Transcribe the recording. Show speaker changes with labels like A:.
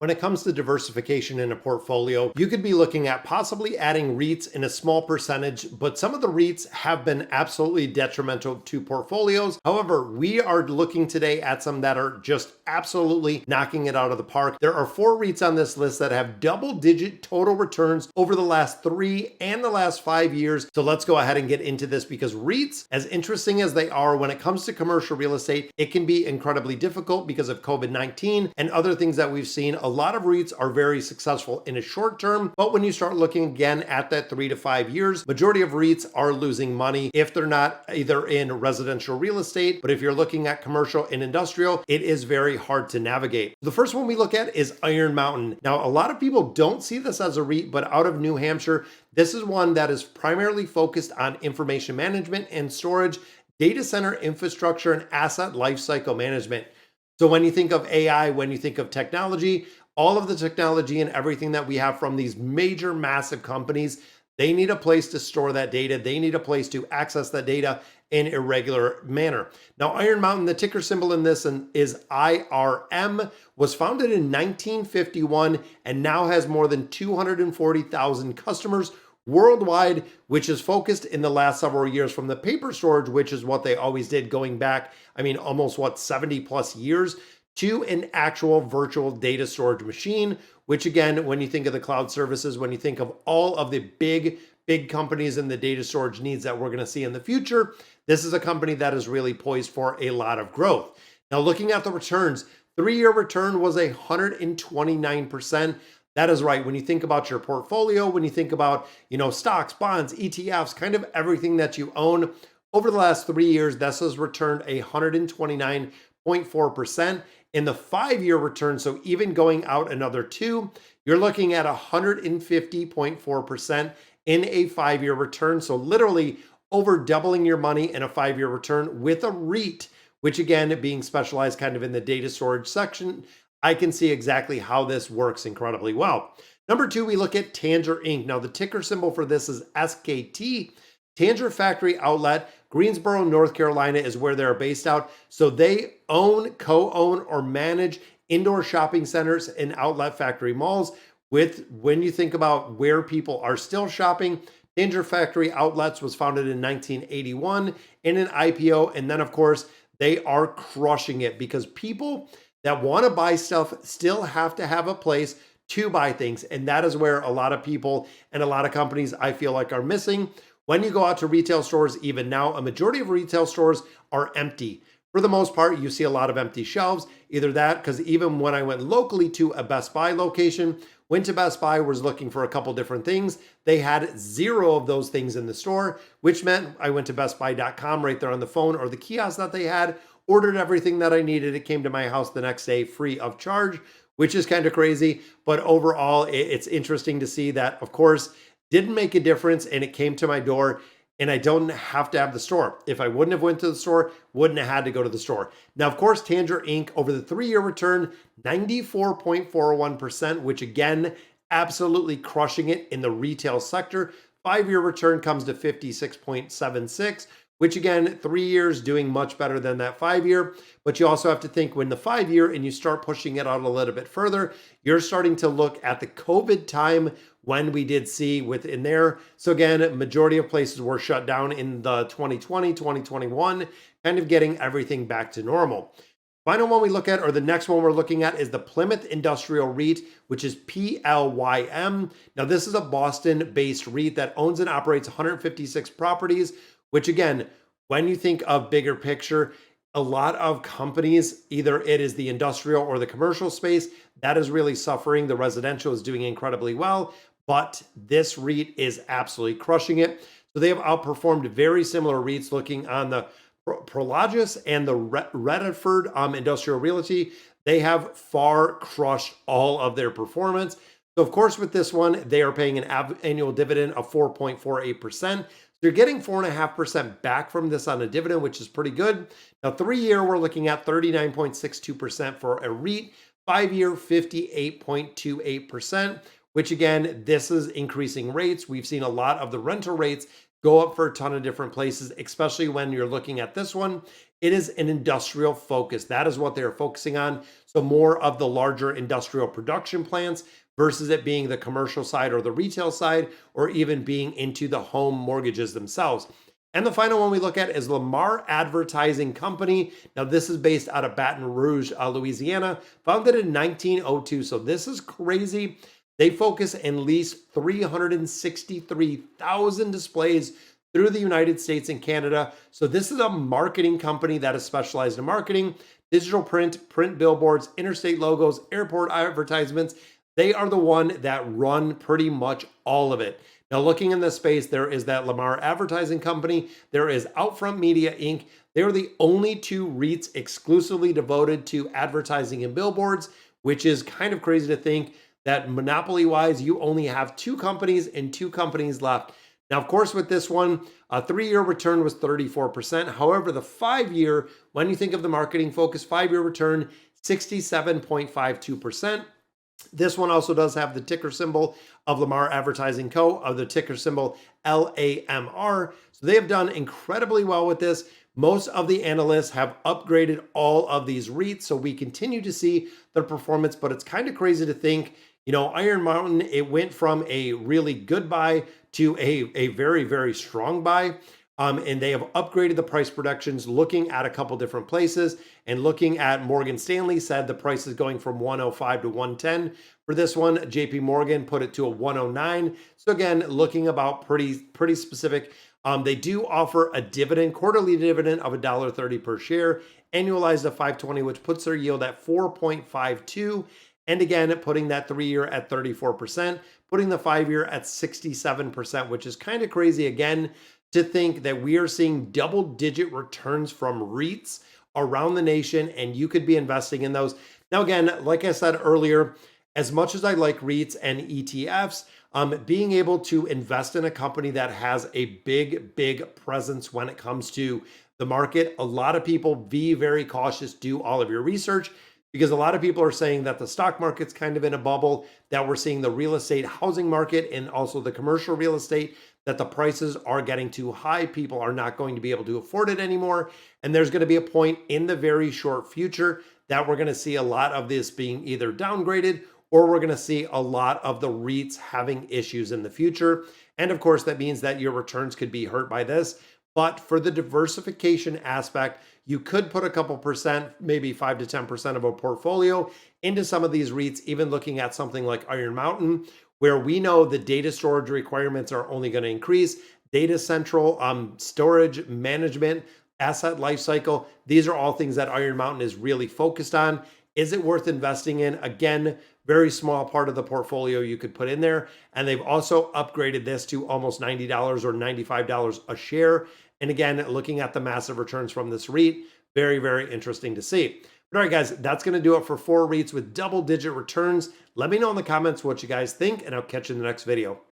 A: When it comes to diversification in a portfolio, you could be looking at possibly adding REITs in a small percentage, but some of the REITs have been absolutely detrimental to portfolios. However, we are looking today at some that are just absolutely knocking it out of the park. There are 4 REITs on this list that have double-digit total returns over the last 3 and the last 5 years. So let's go ahead and get into this because REITs, as interesting as they are when it comes to commercial real estate, it can be incredibly difficult because of COVID-19 and other things that we've seen. A lot of REITs are very successful in a short term, but when you start looking again at that 3 to 5 years, majority of REITs are losing money if they're not either in residential real estate, but if you're looking at commercial and industrial, it is very hard to navigate. The first one we look at is Iron Mountain. Now, a lot of people don't see this as a REIT, but out of New Hampshire, this is one that is primarily focused on information management and storage, data center infrastructure, and asset lifecycle management. So when you think of AI, when you think of technology, all of the technology and everything that we have from these major, massive companies, they need a place to store that data. They need a place to access that data in a regular manner. Now, Iron Mountain, the ticker symbol in this is IRM, was founded in 1951 and now has more than 240,000 customers worldwide, which is focused in the last several years from the paper storage, which is what they always did going back, almost 70 plus years, to an actual virtual data storage machine, which again, when you think of the cloud services, when you think of all of the big companies and the data storage needs that we're going to see in the future, this is a company that is really poised for a lot of growth. Now, looking at the returns, 3-year return was 129%. That is right. When you think about your portfolio, when you think about, stocks, bonds, ETFs, kind of everything that you own over the last 3 years, this has returned 129.4%. In the 5-year return, so even going out another 2, you're looking at 150.4% in a 5-year return. So literally over doubling your money in a 5-year return with a REIT, which again, being specialized kind of in the data storage section, I can see exactly how this works incredibly well. Number 2, we look at Tanger Inc. Now, the ticker symbol for this is SKT. Tanger Factory Outlet, Greensboro, North Carolina is where they're based out. So they own, co-own, or manage indoor shopping centers and outlet factory malls. When you think about where people are still shopping, Tanger Factory Outlets was founded in 1981 in an IPO. And then, of course, they are crushing it because people that want to buy stuff still have to have a place to buy things. And that is where a lot of people and a lot of companies I feel like are missing. When you go out to retail stores, even now, a majority of retail stores are empty. For the most part, you see a lot of empty shelves. Either that, because even when I went locally to a Best Buy location, went to Best Buy, was looking for a couple different things. They had 0 of those things in the store, which meant I went to bestbuy.com right there on the phone or the kiosk that they had, ordered everything that I needed. It came to my house the next day free of charge, which is kind of crazy. But overall, it's interesting to see that, of course, didn't make a difference and it came to my door and I don't have to have the store. If I wouldn't have went to the store, wouldn't have had to go to the store. Now, of course, Tanger Inc. over the 3-year return, 94.41%, which again, absolutely crushing it in the retail sector. 5-year return comes to 56.76, which again, 3 years doing much better than that 5-year. But you also have to think when the 5-year and you start pushing it out a little bit further, you're starting to look at the COVID time when we did see within there. So again, majority of places were shut down in the 2020, 2021, kind of getting everything back to normal. Final one we look at, or the next one we're looking at, is the Plymouth Industrial REIT, which is PLYM. Now, this is a Boston-based REIT that owns and operates 156 properties, which again, when you think of bigger picture, a lot of companies, either it is the industrial or the commercial space, that is really suffering. The residential is doing incredibly well, but this REIT is absolutely crushing it. So they have outperformed very similar REITs looking on the Prologis and the Redford Industrial Realty. They have far crushed all of their performance. So of course, with this one, they are paying an annual dividend of 4.48%. So you're getting 4.5% back from this on a dividend, which is pretty good. Now, 3-year, we're looking at 39.62% for a REIT, 5-year, 58.28%. Which again, this is increasing rates. We've seen a lot of the rental rates go up for a ton of different places, especially when you're looking at this one. It is an industrial focus. That is what they're focusing on. So more of the larger industrial production plants versus it being the commercial side or the retail side, or even being into the home mortgages themselves. And the final one we look at is Lamar Advertising Company. Now, this is based out of Baton Rouge, Louisiana, founded in 1902. So this is crazy. They focus and lease 363,000 displays through the United States and Canada. So this is a marketing company that is specialized in marketing, digital print billboards, interstate logos, airport advertisements. They are the one that run pretty much all of it. Now, looking in this space, there is that Lamar Advertising Company. There is Outfront Media Inc. They're the only two REITs exclusively devoted to advertising and billboards, which is kind of crazy to think that monopoly-wise, you only have two companies and two companies left. Now, of course, with this one, a 3-year return was 34%. However, the 5-year, when you think of the marketing focus, 5-year return, 67.52%. This one also does have the ticker symbol of Lamar Advertising Co., of the ticker symbol LAMR. So they have done incredibly well with this. Most of the analysts have upgraded all of these REITs, so we continue to see their performance, but it's kind of crazy to think, Iron Mountain, it went from a really good buy to a very, very strong buy. And they have upgraded the price projections, looking at a couple different places, and looking at Morgan Stanley said the price is going from 105 to 110 for this one. JP Morgan put it to a 109. So again, looking about pretty specific. They do offer a quarterly dividend of $1.30 per share, annualized at 520, which puts their yield at 4.52. And again, putting that 3-year at 34%, putting the 5-year at 67%, which is kind of crazy again to think that we are seeing double-digit returns from REITs around the nation, and you could be investing in those. Now, again, like I said earlier, as much as I like REITs and ETFs, being able to invest in a company that has a big presence when it comes to the market, a lot of people be very cautious, do all of your research, because a lot of people are saying that the stock market's kind of in a bubble, that we're seeing the real estate housing market and also the commercial real estate, that the prices are getting too high. People are not going to be able to afford it anymore. And there's going to be a point in the very short future that we're going to see a lot of this being either downgraded, or we're going to see a lot of the REITs having issues in the future. And of course, that means that your returns could be hurt by this. But for the diversification aspect, you could put a couple percent, maybe 5 to 10% of a portfolio into some of these REITs, even looking at something like Iron Mountain, where we know the data storage requirements are only going to increase. Data central, storage management, asset lifecycle, these are all things that Iron Mountain is really focused on. Is it worth investing in? Again, very small part of the portfolio you could put in there. And they've also upgraded this to almost $90 or $95 a share. And again, looking at the massive returns from this REIT, very, very interesting to see. But all right, guys, that's going to do it for 4 REITs with double-digit returns. Let me know in the comments what you guys think, and I'll catch you in the next video.